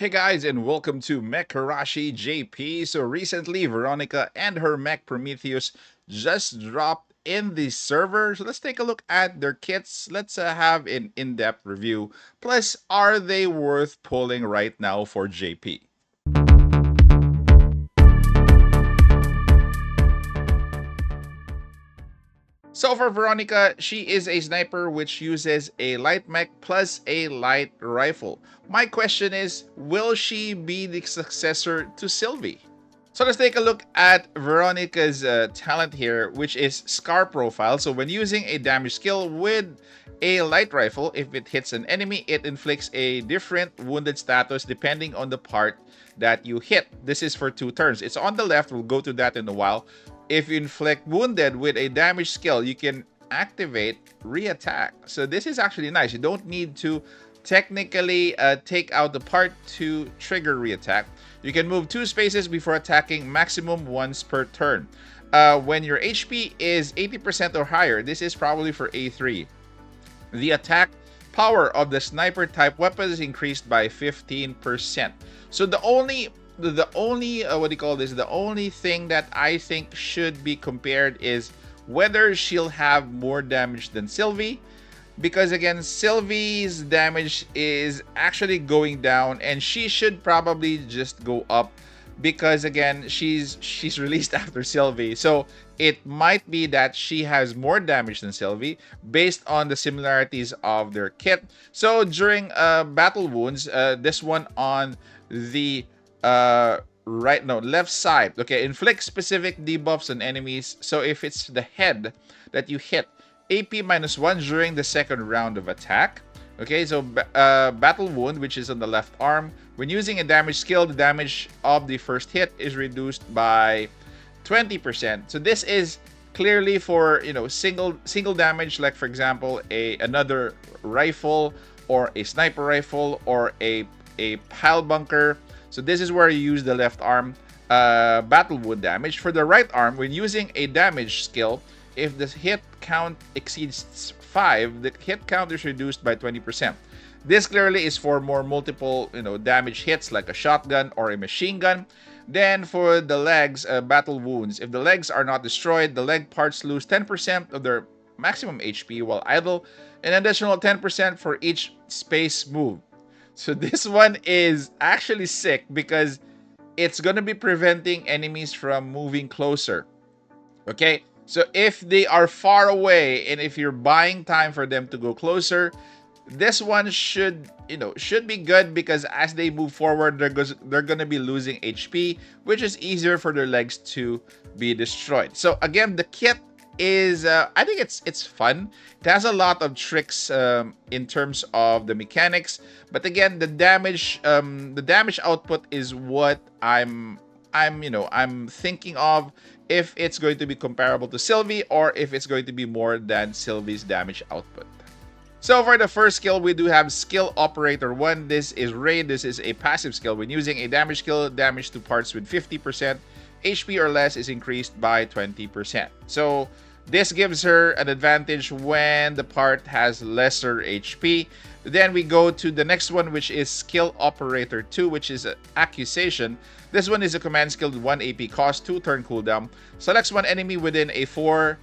Hey guys, and welcome to Mecharashi JP. So recently, Veronica and her Mech Prometheus just dropped in the server. So let's take a look at their kits. Let's have an in-depth review. Plus, are they worth pulling right now for JP? So for Veronica, she is a sniper which uses a light mech plus a light rifle. My question is, will she be the successor to Sylvie? So let's take a look at Veronica's talent here, which is Scar Profile. So when using a damage skill with a light rifle, if it hits an enemy, it inflicts a different wounded status depending on the part that you hit. This is for 2 turns. It's on the left. We'll go to that in a while. If you inflict wounded with a damage skill, you can activate re-attack. So this is actually nice. You don't need to technically take out the part to trigger re-attack. You can move 2 spaces before attacking maximum once per turn. When your HP is 80% or higher, this is probably for A3. The attack power of the sniper type weapon is increased by 15%. So the only what do you call this? The only thing that I think should be compared is whether she'll have more damage than Sylvie. Because again, Sylvie's damage is actually going down and she should probably just go up because again, she's released after Sylvie. So it might be that she has more damage than Sylvie based on the similarities of their kit. So during battle wounds, this one on the left side, okay, inflict specific debuffs on enemies. So if it's the head that you hit, AP -1 during the second round of attack. Okay, so battle wound, which is on the left arm. When using a damage skill, the damage of the first hit is reduced by 20%. So this is clearly for single damage, like for example another rifle or a sniper rifle or a pile bunker. So this is where you use the left arm battle wound damage. For the right arm, when using a damage skill, if the hit count exceeds 5, the hit count is reduced by 20%. This clearly is for more multiple, damage hits like a shotgun or a machine gun. Then for the legs, battle wounds. If the legs are not destroyed, the leg parts lose 10% of their maximum HP while idle, an additional 10% for each space move. So this one is actually sick because it's going to be preventing enemies from moving closer. Okay? So if they are far away and if you're buying time for them to go closer, this one should be good because as they move forward, they're going to be losing HP, which is easier for their legs to be destroyed. So again, the kit is I think it's fun. It has a lot of tricks in terms of the mechanics, but again, the damage output is what I'm thinking of, if it's going to be comparable to Sylvie or if it's going to be more than Sylvie's damage output. So for the first skill, we do have Skill Operator 1. This is Raid. This is a passive skill. When using a damage skill, damage to parts with 50% HP or less is increased by 20%. So this gives her an advantage when the part has lesser HP. Then we go to the next one, which is Skill Operator 2, which is Accusation. This one is a command skill with 1 AP cost, 2 turn cooldown. Selects one enemy within a 4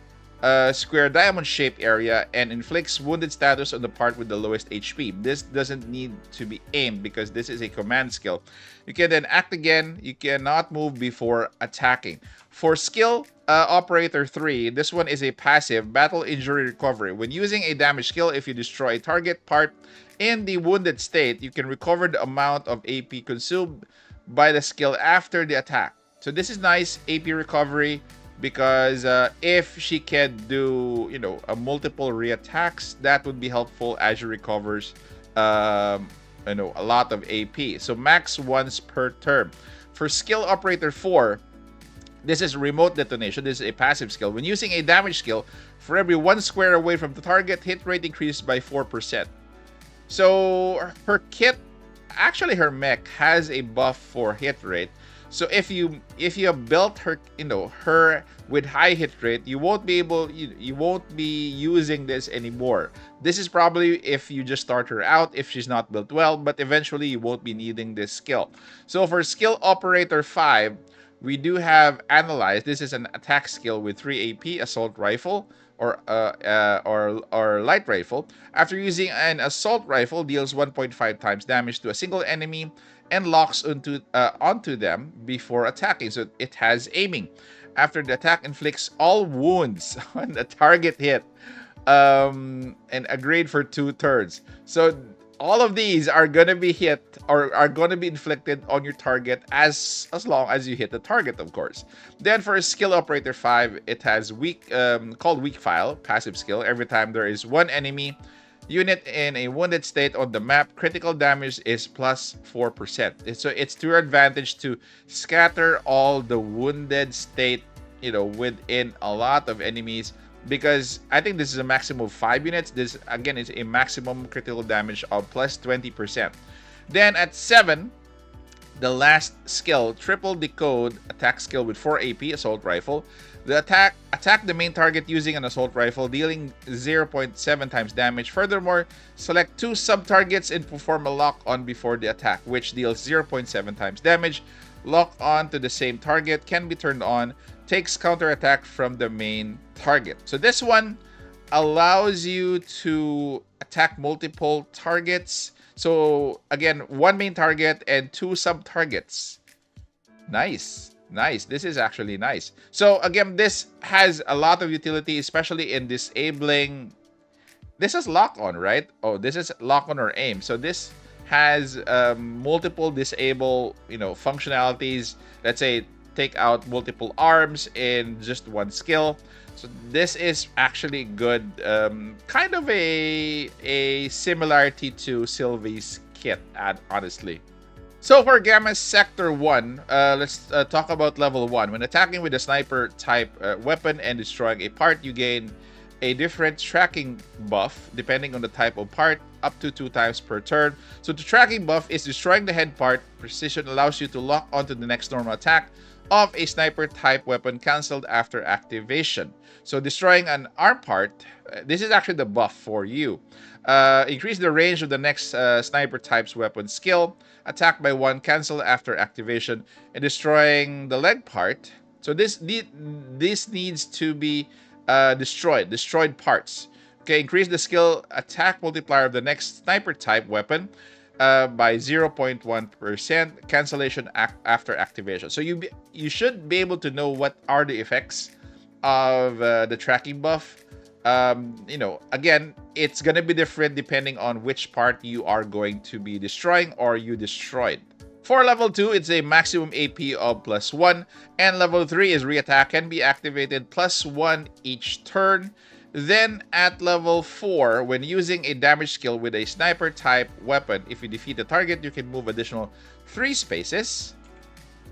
square diamond shaped area and inflicts wounded status on the part with the lowest HP. This doesn't need to be aimed because this is a command skill. You can then act again. You cannot move before attacking. For Skill Operator 3, this one is a passive Battle Injury Recovery. When using a damage skill, if you destroy a target part in the wounded state, you can recover the amount of AP consumed by the skill after the attack. So this is nice AP recovery because if she can do a multiple re-attacks, that would be helpful as she recovers a lot of AP. So max once per turn. For Skill Operator 4, this is Remote Detonation. This is a passive skill. When using a damage skill, for every 1 square away from the target, hit rate increases by 4%. So her kit, actually her mech, has a buff for hit rate, So if you have built her, her with high hit rate, you won't be using this anymore. This is probably if you just start her out, if she's not built well, but eventually you won't be needing this skill. So for skill operator 5, we do have Analyze. This is an attack skill with 3 AP, assault rifle, or light rifle. After using an assault rifle, deals 1.5 times damage to a single enemy and locks onto them before attacking. So it has aiming. After the attack, inflicts all wounds on the target hit, and a grade for 2 turns. So all of these are gonna be hit or are gonna be inflicted on your target as long as you hit the target, of course. Then for skill operator 5, it has called weak file, passive skill. Every time there is one enemy unit in a wounded state on the map, critical damage is plus 4%. So it's to your advantage to scatter all the wounded state, within a lot of enemies, because I think this is a maximum of 5 units. This, again, is a maximum critical damage of plus 20%. Then at 7, the last skill, triple decode attack skill with 4 AP, assault rifle. The attack the main target using an assault rifle, dealing 0.7 times damage. Furthermore, select 2 sub-targets and perform a lock-on before the attack, which deals 0.7 times damage. Lock-on to the same target can be turned on. Takes counterattack from the main target. So this one allows you to attack multiple targets. So again, 1 main target and 2 sub-targets. Nice. This is actually nice. So again, this has a lot of utility, especially in disabling. This is lock-on, right? Oh, this is lock-on or aim. So this has multiple disable, functionalities. Let's say take out multiple arms in just one skill. So this is actually good, kind of a similarity to Sylvie's kit, honestly. So for Gamma Sector 1, let's talk about level 1. When attacking with a sniper type weapon and destroying a part, you gain a different tracking buff depending on the type of part, up to 2 times per turn. So the tracking buff is destroying the head part. Precision allows you to lock onto the next normal attack of a sniper type weapon cancelled after activation. So destroying an arm part, this is actually the buff for you. Increase the range of the next sniper type's weapon skill, attack by 1, cancel after activation, and destroying the leg part. So this needs to be destroyed parts. Okay, increase the skill attack multiplier of the next sniper type weapon by 0.1%, cancellation after activation. So you should be able to know what are the effects of the tracking buff. Again, it's gonna be different depending on which part you are going to be destroying or you destroyed. For level 2, it's a maximum AP of +1, and level 3 is re-attack can be activated +1 each turn. Then at level 4, when using a damage skill with a sniper type weapon, if you defeat the target, you can move additional 3 spaces.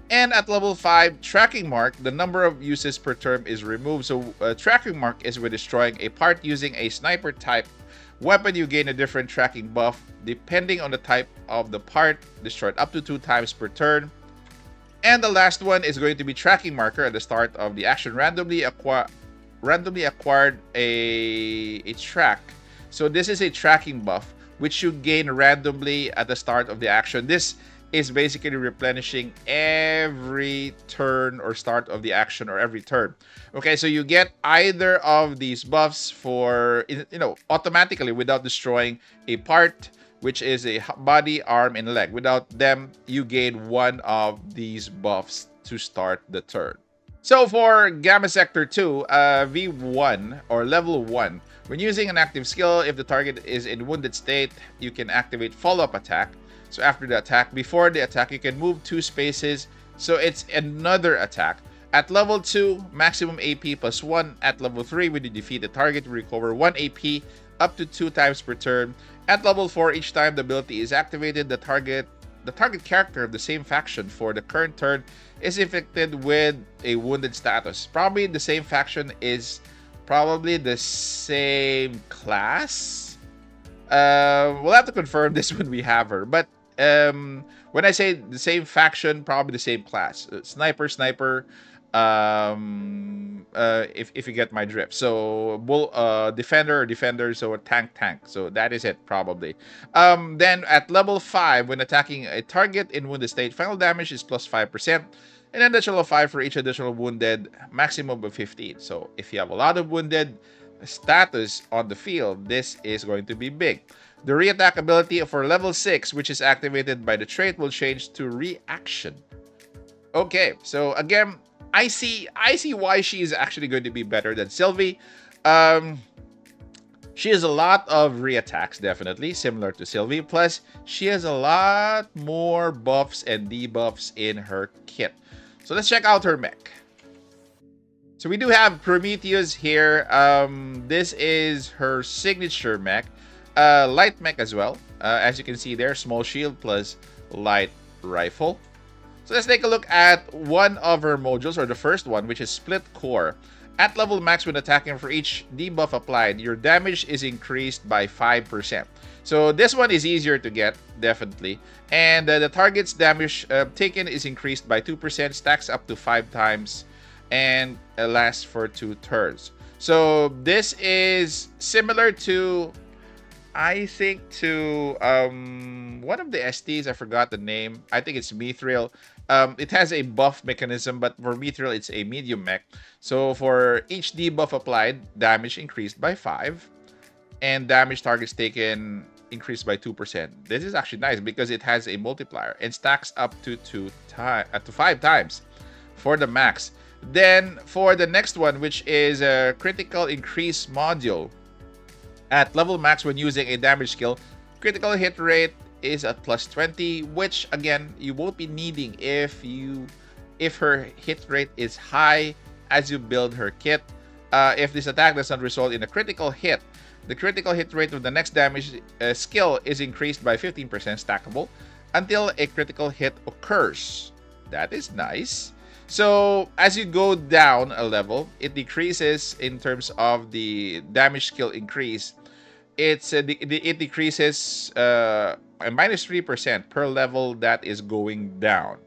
And at level 5, tracking mark, the number of uses per turn is removed. So tracking mark is when destroying a part using a sniper type weapon, you gain a different tracking buff depending on the type of the part, destroyed up to 2 times per turn. And the last one is going to be tracking marker at the start of the action, randomly acquired a track. So this is a tracking buff which you gain randomly at the start of the action. This is basically replenishing every turn or start of the action or every turn. Okay, so you get either of these buffs for, automatically without destroying a part, which is a body, arm, and leg. Without them, you gain one of these buffs to start the turn. So for Gamma Sector 2, V1 or level 1, when using an active skill, if the target is in wounded state, you can activate follow-up attack. So after the attack, before the attack, you can move 2 spaces. So it's another attack. At level 2, maximum AP +1. At level 3, when you defeat the target, you recover 1 AP up to 2 times per turn. At level 4, each time the ability is activated, the target character of the same faction for the current turn is inflicted with a wounded status. Probably the same faction is probably the same class. We'll have to confirm this when we have her. But when When I say the same faction, probably the same class. Sniper, sniper. If you get my drift. So defender, defender. So a tank, tank. So that is it probably. Then at level 5, when attacking a target in wounded state, final damage is plus 5%. And then additional 5 for each additional wounded, maximum of 15. So if you have a lot of wounded status on the field, this is going to be big. The reattack ability for level 6, which is activated by the trait, will change to reaction. Okay, so again, I see why she is actually going to be better than Sylvie. She has a lot of reattacks, definitely, similar to Sylvie. Plus, she has a lot more buffs and debuffs in her kit. So let's check out her mech. So we do have Prometheus here. This is her signature mech. Light mech as well. As you can see there, small shield plus light rifle. So let's take a look at one of her modules, or the first one, which is split core. At level max, when attacking, for each debuff applied, your damage is increased by 5%. So this one is easier to get, definitely. And the target's damage taken is increased by 2%, stacks up to 5 times, and lasts for 2 turns. So this is similar to, I think, to one of the STs. I forgot the name. I think it's Mithril. It has a buff mechanism, but for Mithril, it's a medium mech. So for each debuff applied, damage increased by 5, and damage targets taken increased by 2%. This is actually nice because it has a multiplier and stacks up to 5 times for the max. Then for the next one, which is a critical increase module. At level max, when using a damage skill, critical hit rate is at plus 20, which again you won't be needing if her hit rate is high as you build her kit. If this attack does not result in a critical hit, the critical hit rate of the next damage skill is increased by 15% stackable until a critical hit occurs. That is nice. So as you go down a level, it decreases in terms of the damage skill increase. It decreases minus 3% per level that is going down.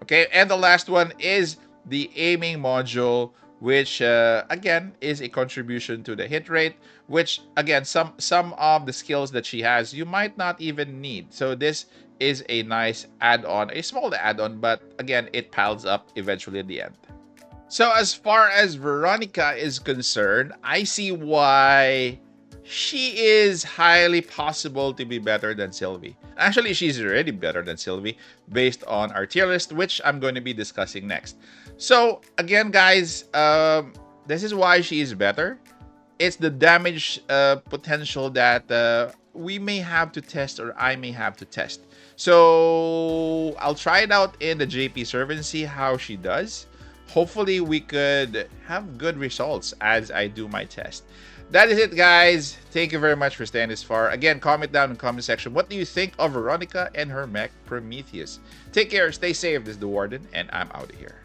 Okay, and the last one is the aiming module, which again is a contribution to the hit rate, which again some of the skills that she has you might not even need. So this is a nice add-on, a small add-on, but again it piles up eventually at the end. So as far as Veronica is concerned, I see why she is highly possible to be better than Sylvie. Actually, she's already better than Sylvie based on our tier list, which I'm going to be discussing next. So again, guys, this is why she is better. It's the damage potential that we may have to test, or I may have to test. So I'll try it out in the JP server and see how she does. Hopefully we could have good results as I do my test. That is it, guys. Thank you very much for staying this far. Again, comment down in the comment section. What do you think of Veronica and her mech Prometheus? Take care, stay safe. This is the Warden, and I'm out of here.